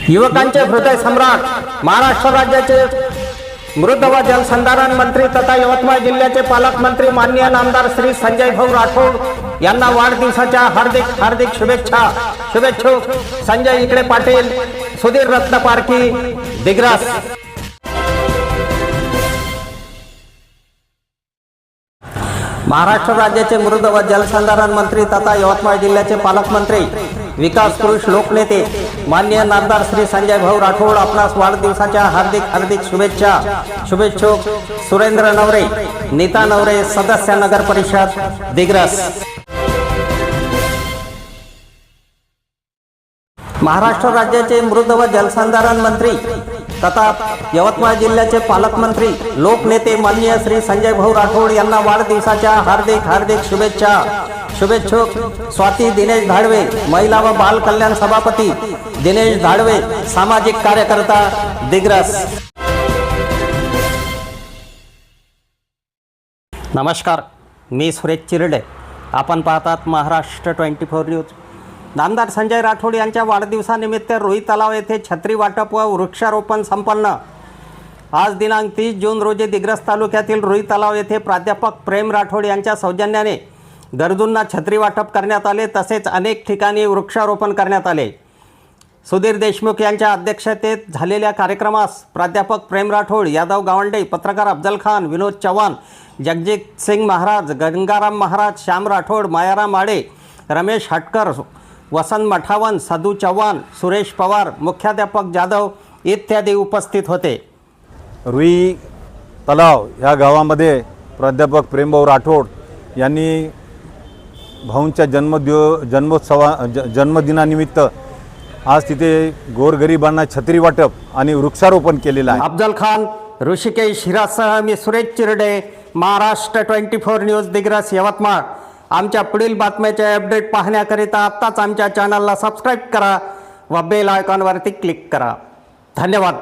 युवकांचे हृदय सम्राट महाराष्ट्र राज्याचे मृद व जलसंधारण मंत्री तथा यवतमाळ जिल्ह्याचे पालकमंत्री माननीय नामदार श्री संजय भाऊ राठोड यांना वाढदिवसाच्या हार्दिक हार्दिक शुभेच्छा। शुभेच्छुक संजय इकडे पाटील, सुधीर रत्न पारखी, दिग्रस। महाराष्ट्र राज्याचे मृद व जलसंधारण मंत्री तथा यवतमाळ जिल्ह्याचे पालकमंत्री विकास पुरुष लोकनेते माननीय नामदार श्री संजय भाऊ राठोड आपणास वाढदिवसाच्या हार्दिक हार्दिक शुभेच्छा। शुभेच्छुक सुरेंद्र नवरे, नीता नवरे, सदस्य नगर परिषद, दिग्रस। महाराष्ट्र राज्याचे मृद व जलसंधारण मंत्री तथा यवतमाळ जिल्ह्याचे पालकमंत्री लोकनेते माननीय श्री संजय भाऊ राठोड यांना वाढदिवसाच्या हार्दिक हार्दिक शुभेच्छा। शुभेच्छुक स्वाती दिनेश धाडवे, महिला व बाल कल्याण सभापती दिनेश धाडवे, सामाजिक कार्यकर्ता, दिग्रस। नमस्कार, मी सुरेश चिरडे, आपण पाहतात महाराष्ट्र 24 न्यूज। नामदार संजय राठोड यांच्या वाढदिवसानिमित्त रुई तलाव येथे छत्री वाटप व वृक्षारोपण संपन्न। आज दिनांक 30 जून रोजी दिग्रस तालुक्यातील रुई तलाव येथे प्राध्यापक प्रेम राठोड यांच्या सौजन्याने गरजूंना छत्री वाटप करण्यात आले, तसेच अनेक ठिकाणी वृक्षारोपण करण्यात आले। सुधीर देशमुख यांच्या अध्यक्षतेत झालेल्या कार्यक्रमास प्राध्यापक प्रेम राठोड, यादव गावंडे, पत्रकार अफजल खान, विनोद चव्हाण, जगजीत सिंग महाराज, गंगाराम महाराज, श्याम राठोड, मायाराम आडे, रमेश हटकर, वसंत मठावन, सदू चव्हाण, सुरेश पवार, मुख्याध्यापक जाधव इत्यादी उपस्थित होते। रुई तलाव या गावामध्ये प्राध्यापक प्रेमभाऊ राठोड यांनी भाऊंच्या जन्मदिनानिमित्त आज तिथे गोरगरिबांना छत्री वाटप आणि वृक्षारोपण केलेलं आहे। अफजल खान, ऋषिकेश हिरासह मी सुरेश चिरडे, महाराष्ट्र 24 न्यूज, दिग्रस, यवतमाळ। आमच्या पुढील बातम्याचे अपडेट पाहण्याकरिता आत्ताच आमच्या चॅनलला सबस्क्राईब करा व बेल आयकॉनवरती क्लिक करा। धन्यवाद।